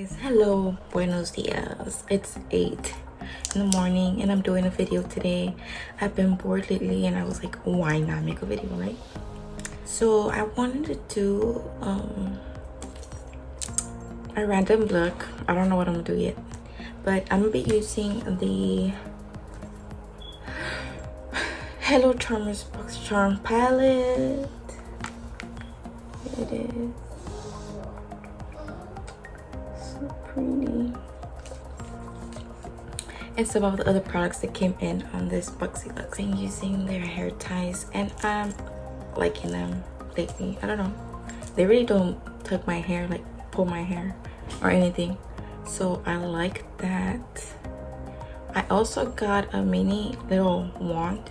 guys, hello, buenos dias. It's 8 in the morning and I'm doing a video today. I've been bored lately and I was like, why not make a video, right? So I wanted to do a random look. I don't know what I'm gonna do yet, but I'm gonna be using the Hello Charmers Boxycharm palette. Here it is. So pretty. And some of the other products that came in on this Boxy Lux. I'm using their hair ties and I'm liking them lately. I don't know. They really don't tuck my hair, like pull my hair or anything. So I like that. I also got a mini little wand,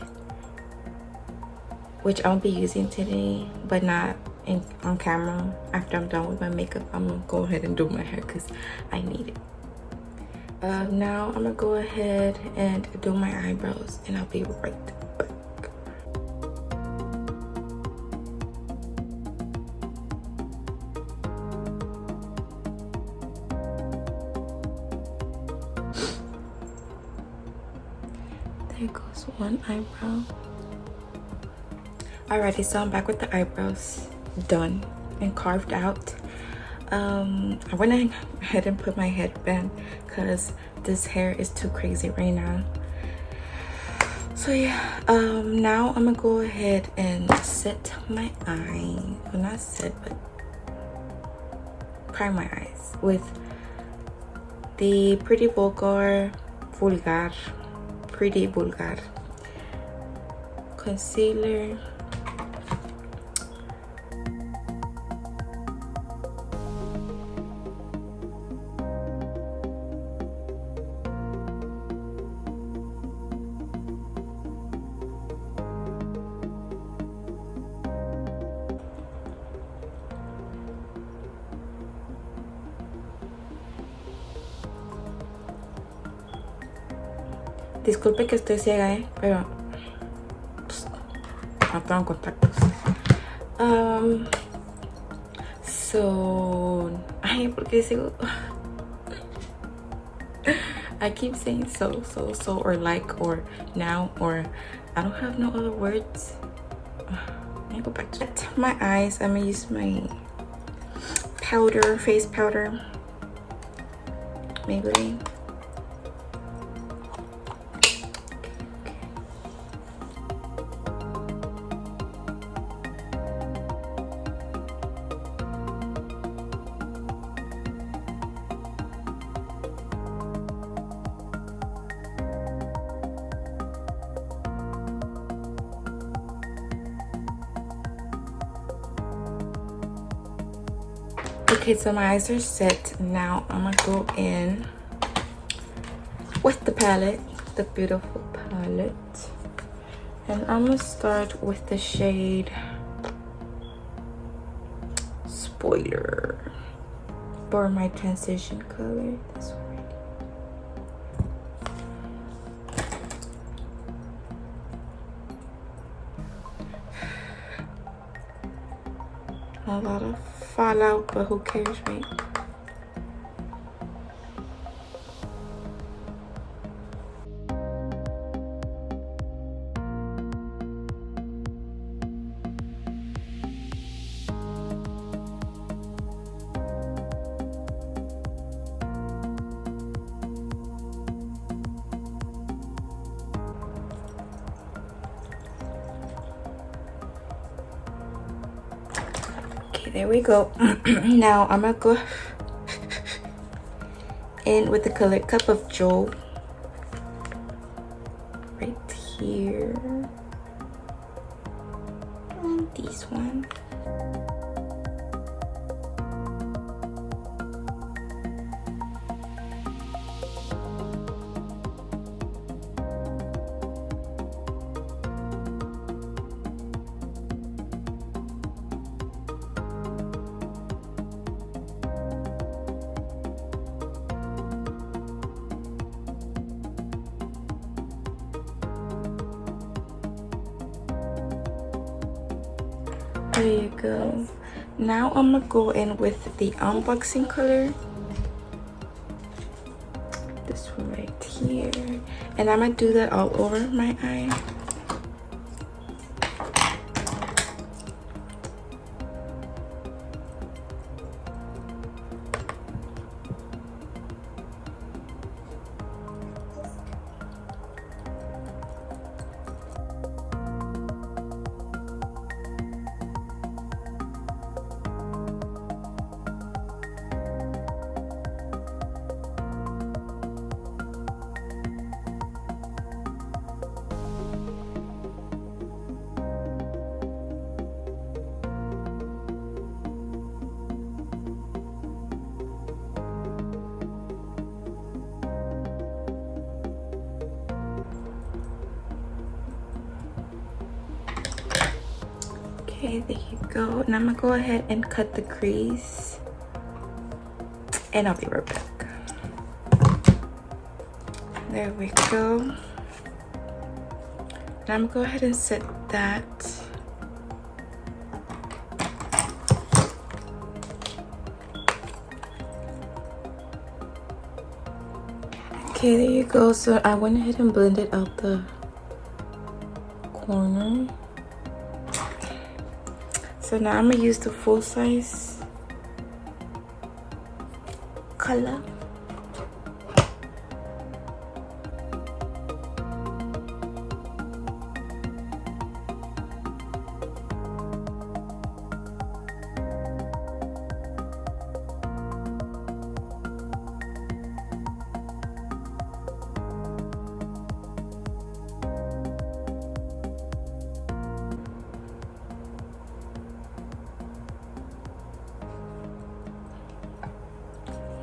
which I'll be using today, but not on camera. After I'm done with my makeup, I'm gonna go ahead and do my hair because I need it. Now I'm gonna go ahead and do my eyebrows and I'll be right back. There goes one eyebrow. Alrighty, so I'm back with the eyebrows done and carved out. I went ahead and put my headband because this hair is too crazy right now. So yeah, now I'm gonna go ahead and set my eye. Well, not set, but prime my eyes with the Pretty Vulgar concealer. Disculpe que estoy ciega, pero pues, no tengo contactos. So, ay, porque sigo. I keep saying so, or like, or now, or I don't have no other words. Let me go back to it. My eyes, I'm gonna use my powder, face powder, Maybelline. Okay, so my eyes are set. Now I'm gonna go in with the palette, the beautiful palette. And I'm gonna start with the shade Spoiler for my transition color. This one. A lot of fallout, but who cares, right? There we go. Now I'm gonna go in with the color Cup of Joe right here and this one. There you go. Now I'm gonna go in with the unboxing color right here. And I'm gonna do that all over my eye. Okay, there you go. And I'm gonna go ahead and cut the crease. And I'll be right back. There we go. And I'm gonna go ahead and set that. Okay, there you go. So I went ahead and blended out the corner. So now I'm gonna use the full size color.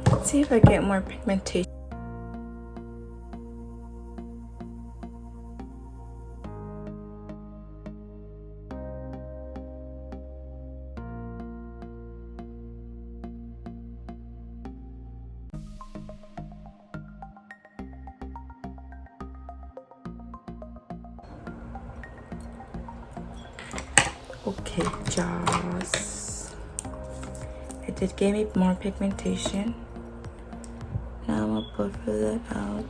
Let's see if I get more pigmentation. Okay, just it did give me more pigmentation. Now I'm gonna buffer that out.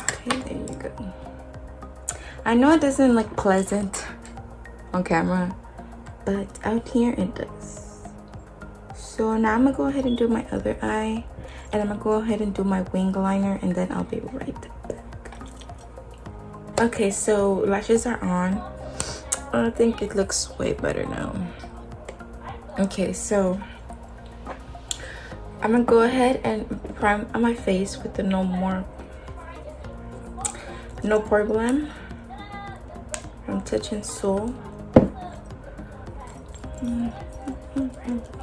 Okay, there you go. I know it doesn't look pleasant on camera, but out here it does. So now I'm gonna go ahead and do my other eye, and I'm gonna go ahead and do my wing liner, and then I'll be right back. Okay, so lashes are on. I think it looks way better now. Okay, so I'm gonna go ahead and prime on my face with the No Problem from Touch and Soul.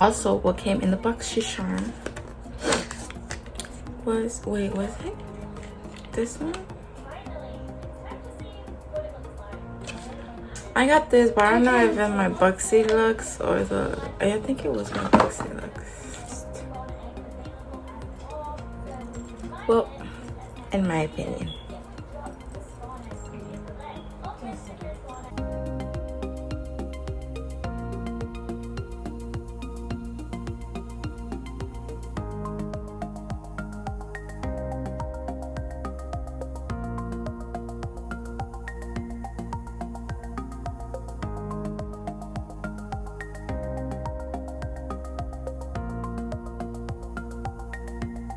Also, what came in the Boxycharm was, wait, was it this one? I got this, but I don't know if it's my Boxy Lux or I think it was my Boxy Lux. Well, in my opinion.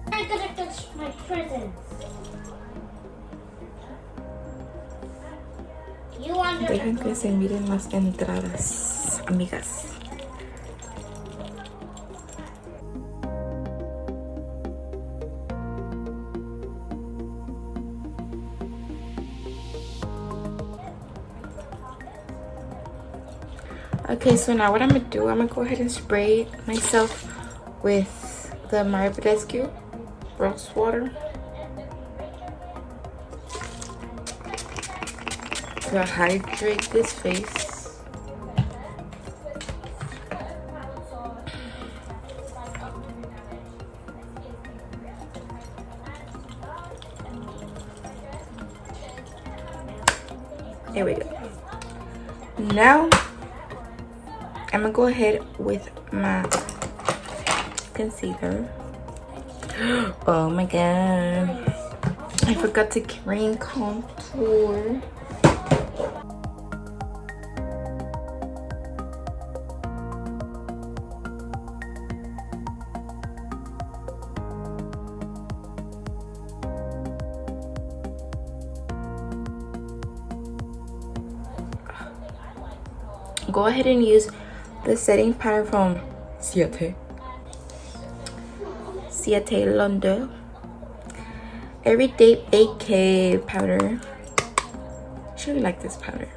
I'm gonna touch my presents. Dejen que se miren las entradas, amigas. Okay, so now what I'm gonna do, I'm gonna go ahead and spray myself with the Rescue Rose Water to hydrate this face. Here we go. Now I'm gonna go ahead with my concealer. Oh my god, I forgot to cream contour. Go ahead and use the setting powder from Siete London Everyday AK powder. I really like this powder.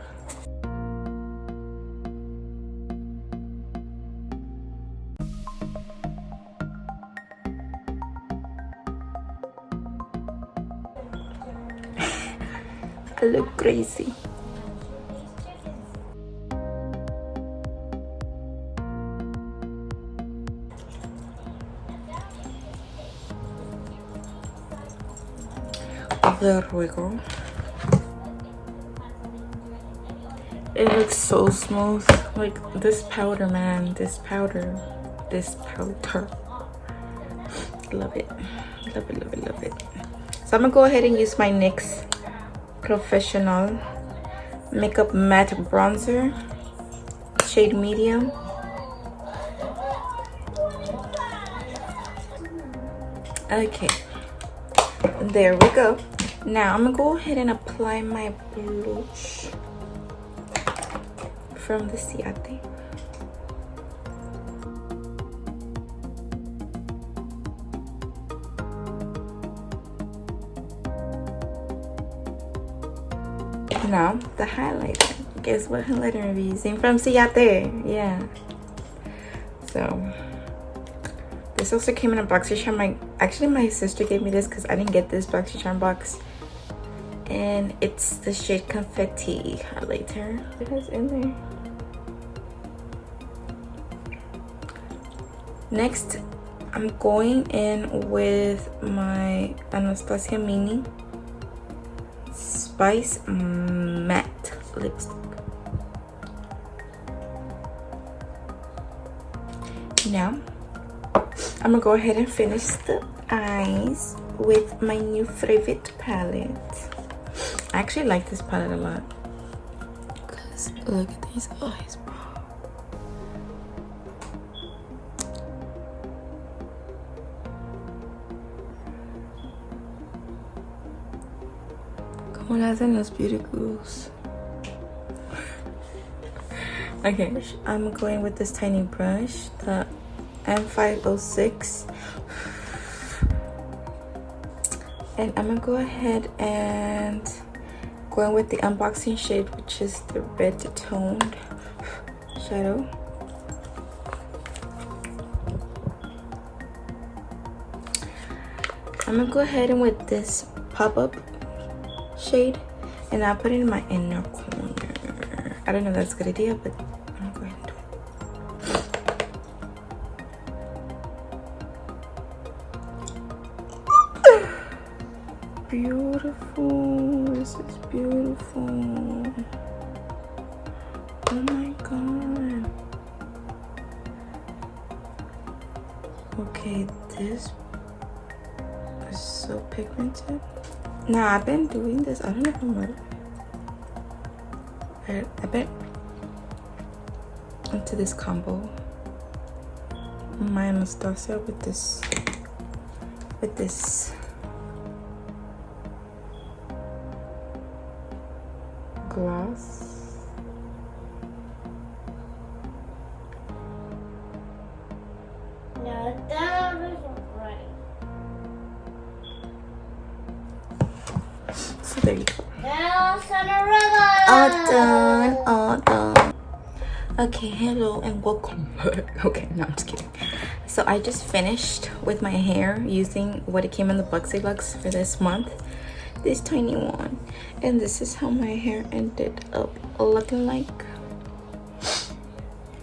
I look crazy. There we go. It looks so smooth. Like this powder, man. This powder. Love it. Love it, love it, love it. So I'm gonna go ahead and use my NYX Professional Makeup Matte Bronzer, shade medium. Okay. There we go. Now I'm gonna go ahead and apply my blush from the Siete. Now the highlighter. Guess what highlighter I'm using from Siete? Yeah. So this also came in a Boxycharm. Actually, my sister gave me this because I didn't get this Boxycharm box. And it's the shade Confetti highlighter. It has in there. Next, I'm going in with my Anastasia Mini Spice Matte Lipstick. Now, I'm gonna go ahead and finish the eyes with my new favorite palette. I actually like this palette a lot because look at these eyes, bro. Como le hacen los beautiful. Okay, I'm going with this tiny brush, the M506, and I'm gonna go ahead and go in with the unboxing shade, which is the red toned shadow. I'm gonna go ahead and with this pop-up shade, and I'll put it in my inner corner. I don't know if that's a good idea, but I'm gonna go ahead and do it. Beautiful. This is beautiful. Oh my god. Okay, this is so pigmented. Now I've been doing this. I don't know if I'm right. I bet into this combo. My Anastasia with this gloss. No, that isn't right. So there you go. Now, Cinderella. All done. Okay, hello and welcome back. Okay, no, I'm just kidding. So I just finished with my hair using what it came in the Boxycharm for this month, this tiny one, and this is how my hair ended up looking like.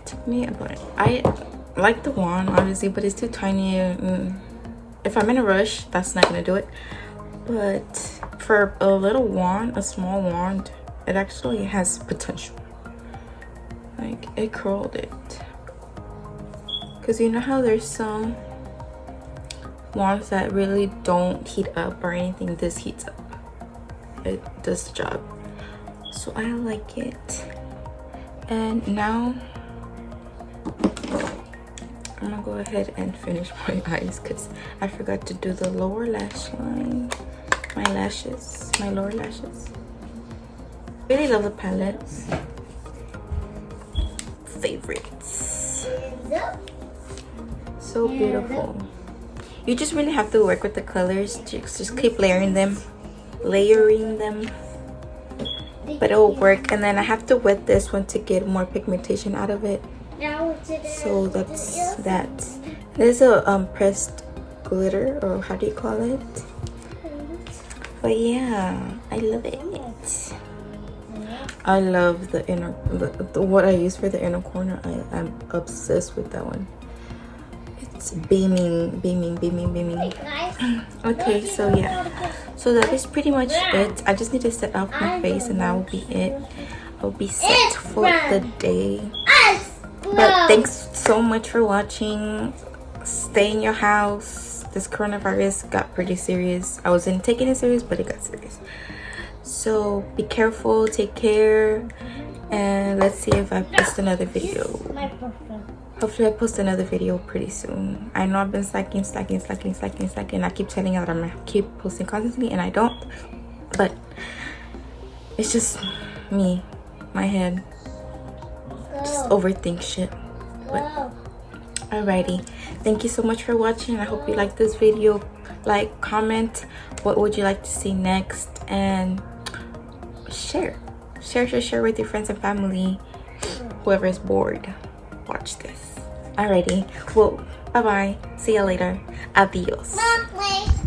Took me about I like the wand obviously, but it's too tiny. If I'm in a rush, that's not gonna do it. But for a little wand, a small wand, It actually has potential. Like, it curled it. Because you know how there's some ones that really don't heat up or anything. This heats up. It does the job. So I like it. And now I'm gonna go ahead and finish my eyes because I forgot to do the lower lash line. My lashes, my lower lashes. Really love the palettes. Favorites. So beautiful. You just really have to work with the colors. Just keep layering them. But it'll work. And then I have to wet this one to get more pigmentation out of it. So that's that. There's a pressed glitter, or how do you call it? But yeah, I love it. I love the inner, what I use for the inner corner. I'm obsessed with that one. It's beaming. Okay, so yeah, so that is pretty much it. I just need to set off my face and that will be it. I'll be set for the day. But thanks so much for watching. Stay in your house. This coronavirus got pretty serious. I wasn't taking it serious, but it got serious. So be careful, take care, and let's see if I post another video. Hopefully I post another video pretty soon. I know I've been slacking. I keep telling you that I'm gonna keep posting constantly and I don't. But it's just me, my head. Just overthink shit. But alrighty, thank you so much for watching. I hope you liked this video. Like, comment, what would you like to see next, and share with your friends and family. Whoever is bored, watch this. Alrighty, well, bye bye, see ya later, adios.